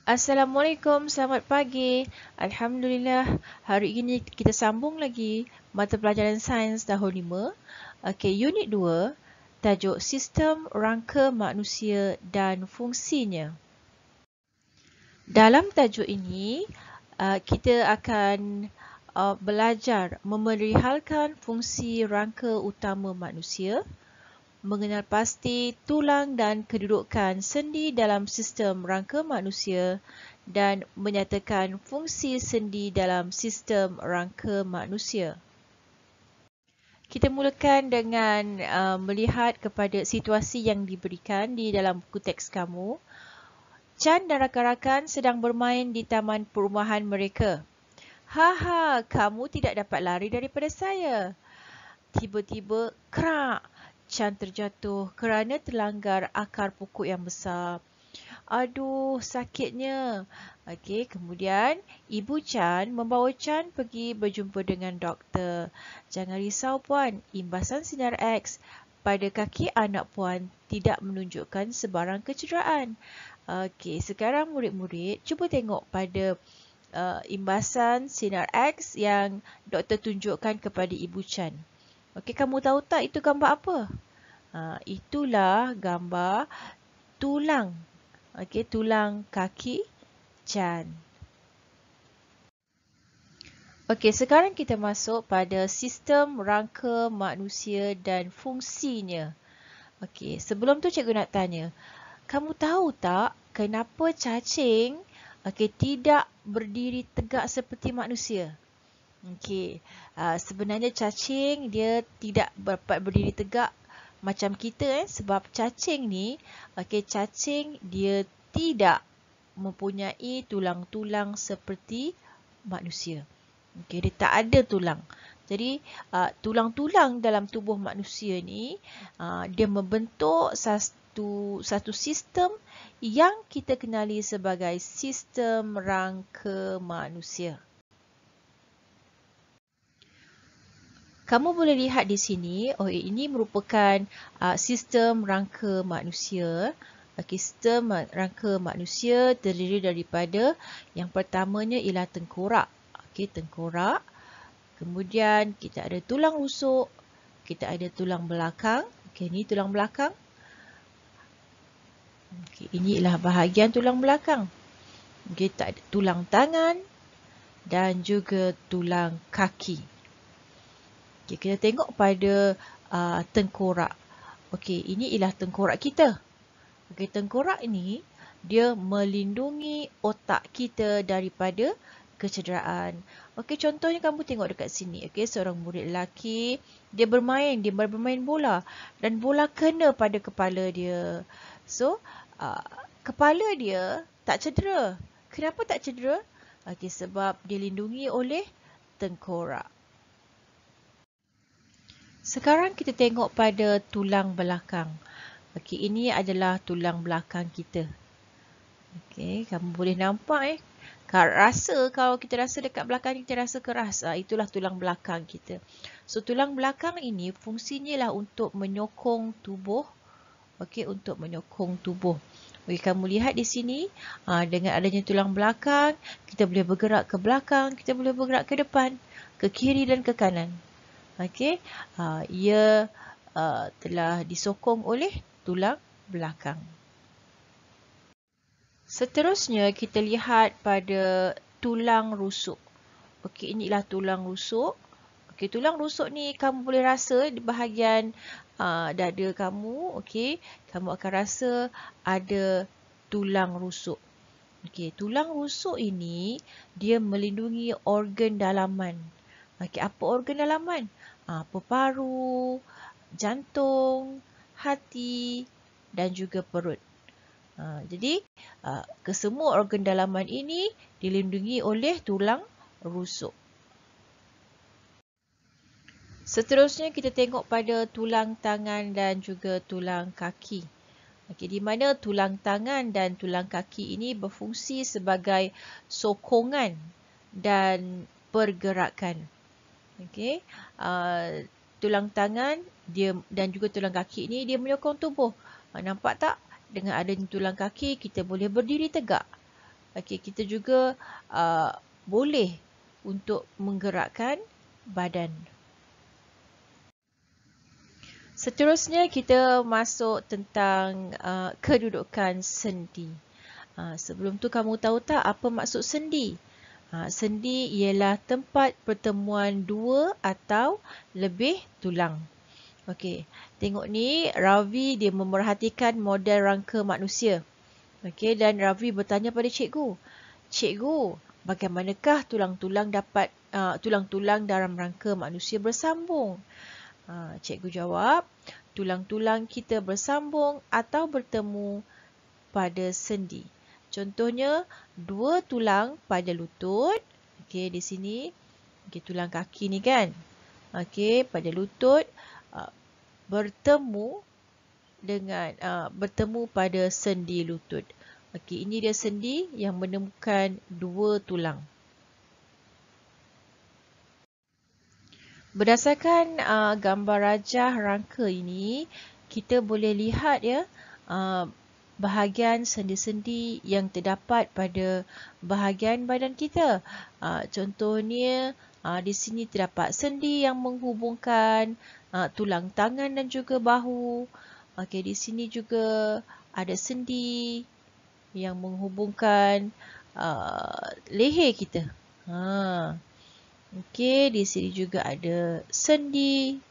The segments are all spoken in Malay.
Assalamualaikum, selamat pagi. Alhamdulillah, hari ini kita sambung lagi mata pelajaran sains tahun 5. Okey, unit 2, tajuk Sistem Rangka Manusia dan Fungsinya. Dalam tajuk ini, kita akan belajar memerihalkan fungsi rangka utama manusia, mengenal pasti tulang dan kedudukan sendi dalam sistem rangka manusia dan menyatakan fungsi sendi dalam sistem rangka manusia. Kita mulakan dengan melihat kepada situasi yang diberikan di dalam buku teks kamu. Chan dan rakan-rakan sedang bermain di taman perumahan mereka. Haha, kamu tidak dapat lari daripada saya. Tiba-tiba, krak! Chan terjatuh kerana terlanggar akar pokok yang besar. Aduh, sakitnya. Okey, kemudian Ibu Chan membawa Chan pergi berjumpa dengan doktor. Jangan risau puan, imbasan sinar X pada kaki anak puan tidak menunjukkan sebarang kecederaan. Okey, sekarang murid-murid cuba tengok pada imbasan sinar X yang doktor tunjukkan kepada Ibu Chan. Okey, kamu tahu tak itu gambar apa? Itulah gambar tulang. Okey, tulang kaki Chan. Okey, sekarang kita masuk pada sistem rangka manusia dan fungsinya. Okey, sebelum tu cikgu nak tanya, kamu tahu tak kenapa cacing tidak berdiri tegak seperti manusia? Okey, sebenarnya cacing dia tidak dapat berdiri tegak macam kita sebab cacing ni, cacing dia tidak mempunyai tulang-tulang seperti manusia. Dia tak ada tulang. Jadi, tulang-tulang dalam tubuh manusia ni, dia membentuk satu sistem yang kita kenali sebagai sistem rangka manusia. Kamu boleh lihat di sini, ini merupakan sistem rangka manusia. Sistem rangka manusia terdiri daripada yang pertamanya ialah tengkorak. Tengkorak. Kemudian kita ada tulang rusuk, kita ada tulang belakang. Ini tulang belakang. Ini ialah bahagian tulang belakang. Kita ada tulang tangan dan juga tulang kaki. Kita tengok pada tengkorak. Ini ialah tengkorak kita. Tengkorak ini dia melindungi otak kita daripada kecederaan. Contohnya kamu tengok dekat sini. Seorang murid lelaki, dia bermain bola dan bola kena pada kepala dia. So, kepala dia tak cedera. Kenapa tak cedera? Sebab dilindungi oleh tengkorak. Sekarang kita tengok pada tulang belakang. Ini adalah tulang belakang kita. Kamu boleh nampak kalau kita rasa dekat belakang kita rasa keras, itulah tulang belakang kita. So tulang belakang ini fungsinya lah untuk menyokong tubuh. Untuk menyokong tubuh. Kamu lihat di sini, dengan adanya tulang belakang, kita boleh bergerak ke belakang, kita boleh bergerak ke depan, ke kiri dan ke kanan. Ia telah disokong oleh tulang belakang. Seterusnya kita lihat pada tulang rusuk. Inilah tulang rusuk. Tulang rusuk ni kamu boleh rasa di bahagian dada kamu. Kamu akan rasa ada tulang rusuk. Tulang rusuk ini dia melindungi organ dalaman. Apa organ dalaman? Paru, jantung, hati dan juga perut. Jadi, kesemua organ dalaman ini dilindungi oleh tulang rusuk. Seterusnya kita tengok pada tulang tangan dan juga tulang kaki. Di mana tulang tangan dan tulang kaki ini berfungsi sebagai sokongan dan pergerakan. Tulang tangan dia dan juga tulang kaki ini dia menyokong tubuh. Nampak tak? Dengan adanya tulang kaki kita boleh berdiri tegak. Okey, kita juga boleh untuk menggerakkan badan. Seterusnya kita masuk tentang kedudukan sendi. Sebelum tu kamu tahu tak apa maksud sendi? Sendi ialah tempat pertemuan dua atau lebih tulang. Okey, tengok ni Ravi dia memerhatikan model rangka manusia. Okey, dan Ravi bertanya pada cikgu, "Cikgu, bagaimanakah tulang-tulang dalam rangka manusia bersambung?" Cikgu jawab, tulang-tulang kita bersambung atau bertemu pada sendi. Contohnya, dua tulang pada lutut. Okey, di sini. Okey, tulang kaki ni kan. Okey, pada lutut bertemu pada sendi lutut. Okey, ini dia sendi yang menemukan dua tulang. Berdasarkan gambar rajah rangka ini, kita boleh lihat ya bahagian sendi-sendi yang terdapat pada bahagian badan kita. Contohnya di sini terdapat sendi yang menghubungkan tulang tangan dan juga bahu. Okey, di sini juga ada sendi yang menghubungkan leher kita. Okey, di sini juga ada sendi.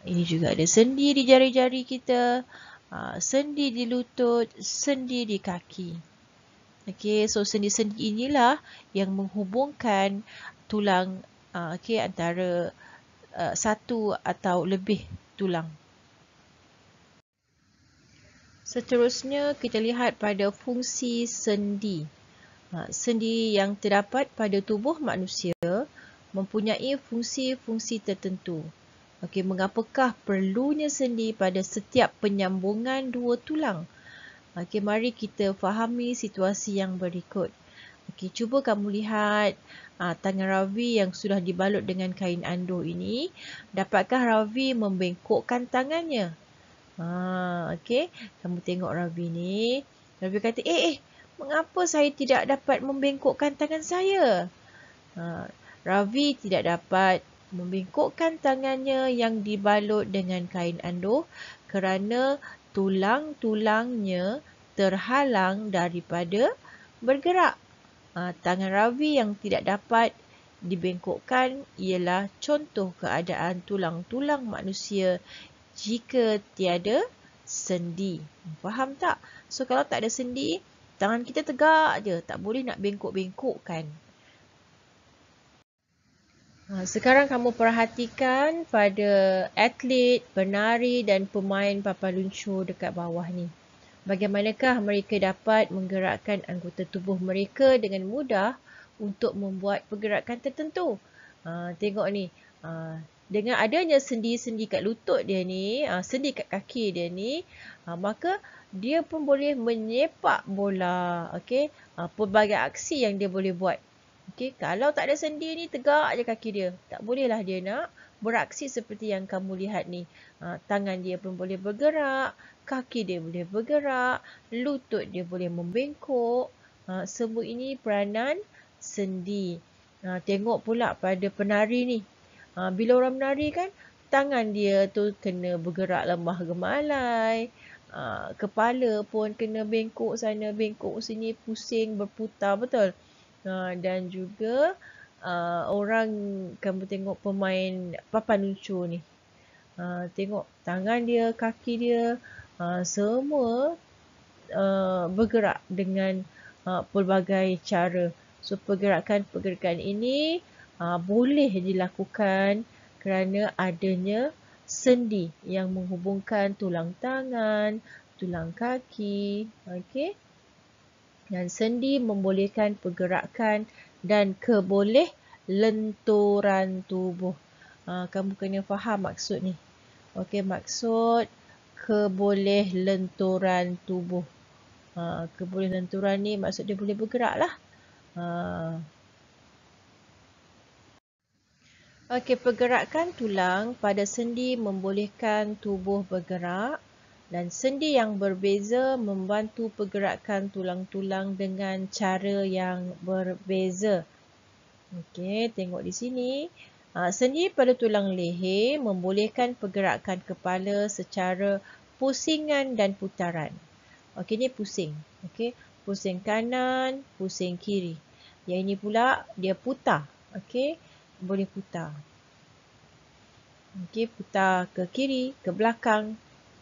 Ini juga ada sendi di jari-jari kita. Sendi di lutut, sendi di kaki. Okey, so sendi-sendi inilah yang menghubungkan tulang antara satu atau lebih tulang. Seterusnya kita lihat pada fungsi sendi. Sendi yang terdapat pada tubuh manusia mempunyai fungsi-fungsi tertentu. Okey, mengapakah perlunya sendi pada setiap penyambungan dua tulang? Okey, mari kita fahami situasi yang berikut. Okey, cuba kamu lihat tangan Ravi yang sudah dibalut dengan kain anduh ini. Dapatkah Ravi membengkokkan tangannya? Okey, kamu tengok Ravi ni. Ravi kata, mengapa saya tidak dapat membengkokkan tangan saya? Ravi tidak dapat membengkokkan tangannya yang dibalut dengan kain anduh kerana tulang-tulangnya terhalang daripada bergerak. Tangan Ravi yang tidak dapat dibengkokkan ialah contoh keadaan tulang-tulang manusia jika tiada sendi. Faham tak? So, kalau tak ada sendi, tangan kita tegak je. Tak boleh nak bengkok-bengkokkan. Sekarang kamu perhatikan pada atlet, penari dan pemain papan luncur dekat bawah ni. Bagaimanakah mereka dapat menggerakkan anggota tubuh mereka dengan mudah untuk membuat pergerakan tertentu? Tengok ni. Dengan adanya sendi-sendi kat lutut dia ni, sendi kat kaki dia ni, maka dia pun boleh menyepak bola. Okey, pelbagai aksi yang dia boleh buat. Okey, kalau tak ada sendi ni, tegak je kaki dia. Tak bolehlah dia nak beraksi seperti yang kamu lihat ni. Tangan dia pun boleh bergerak, kaki dia boleh bergerak, lutut dia boleh membengkok. Semua ini peranan sendi. Tengok pula pada penari ni. Bila orang menari kan, tangan dia tu kena bergerak lemah gemalai. Kepala pun kena bengkok sana, bengkok sini, pusing, berputar, betul? Dan juga orang, kamu tengok pemain papan luncur ni. Tengok tangan dia, kaki dia, semua bergerak dengan pelbagai cara. So, pergerakan-pergerakan ini boleh dilakukan kerana adanya sendi yang menghubungkan tulang tangan, tulang kaki. Okey. Dan sendi membolehkan pergerakan dan kebolehlenturan tubuh. Kamu kena faham maksud ni. Okey, maksud kebolehlenturan tubuh. Kebolehlenturan ni maksud dia boleh bergerak lah. Okey, pergerakan tulang pada sendi membolehkan tubuh bergerak Dan sendi yang berbeza membantu pergerakan tulang-tulang dengan cara yang berbeza. Okey, tengok di sini. Sendi pada tulang leher membolehkan pergerakan kepala secara pusingan dan putaran. Okey, ni pusing. Okey, pusing kanan, pusing kiri. Yang ini pula dia putar. Okey, boleh putar. Okey, putar ke kiri, ke belakang.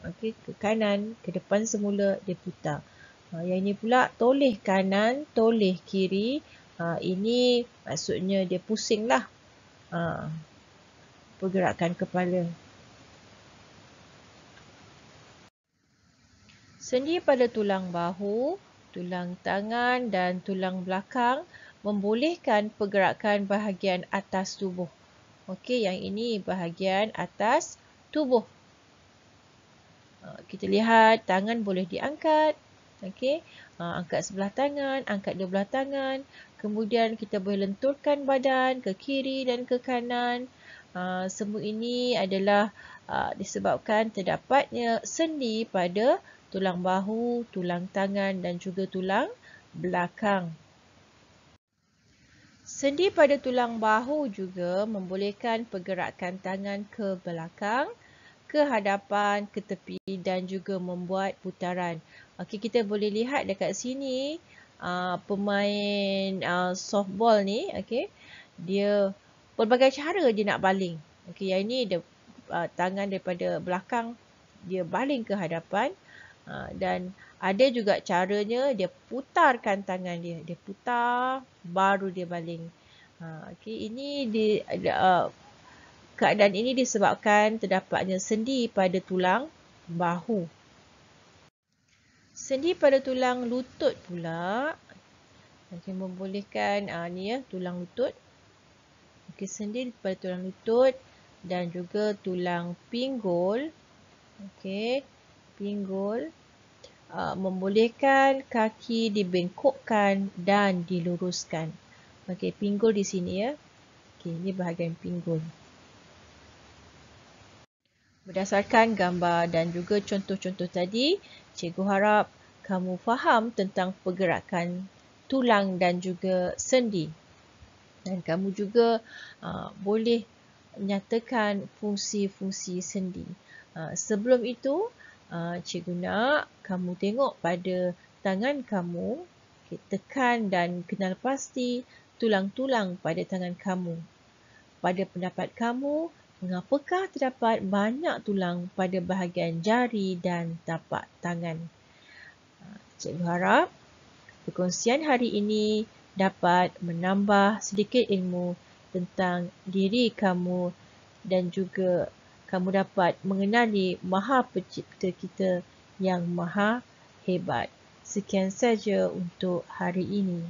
Okey, ke kanan, ke depan semula dia putar. Yang ini pula toleh kanan, toleh kiri. Ini maksudnya dia pusing lah. Pergerakan kepala. Sendi pada tulang bahu, tulang tangan dan tulang belakang membolehkan pergerakan bahagian atas tubuh. Okey, yang ini bahagian atas tubuh. Kita lihat tangan boleh diangkat. Okey, angkat sebelah tangan, angkat dua belah tangan. Kemudian kita boleh lenturkan badan ke kiri dan ke kanan. Semua ini adalah disebabkan terdapatnya sendi pada tulang bahu, tulang tangan dan juga tulang belakang. Sendi pada tulang bahu juga membolehkan pergerakan tangan ke belakang, ke hadapan, ke tepi dan juga membuat putaran. Okey, kita boleh lihat dekat sini pemain softball ni, okey, dia pelbagai cara dia nak baling. Okey, yang ini dia tangan daripada belakang dia baling ke hadapan dan ada juga caranya dia putarkan tangan dia. Dia putar baru dia baling. Okey, ini keadaan ini disebabkan terdapatnya sendi pada tulang bahu. Sendi pada tulang lutut pula membolehkan ni ya, tulang lutut. Okey, sendi pada tulang lutut dan juga tulang pinggul. Okey, pinggul membolehkan kaki dibengkokkan dan diluruskan. Okey, pinggul di sini ya. Okey, ini bahagian pinggul. Berdasarkan gambar dan juga contoh-contoh tadi, cikgu harap kamu faham tentang pergerakan tulang dan juga sendi. Dan kamu juga boleh menyatakan fungsi-fungsi sendi. Sebelum itu, cikgu nak kamu tengok pada tangan kamu, tekan dan kenal pasti tulang-tulang pada tangan kamu. Pada pendapat kamu, mengapakah terdapat banyak tulang pada bahagian jari dan tapak tangan? Cikgu harap perkongsian hari ini dapat menambah sedikit ilmu tentang diri kamu dan juga kamu dapat mengenali Maha Pencipta kita yang maha hebat. Sekian saja untuk hari ini.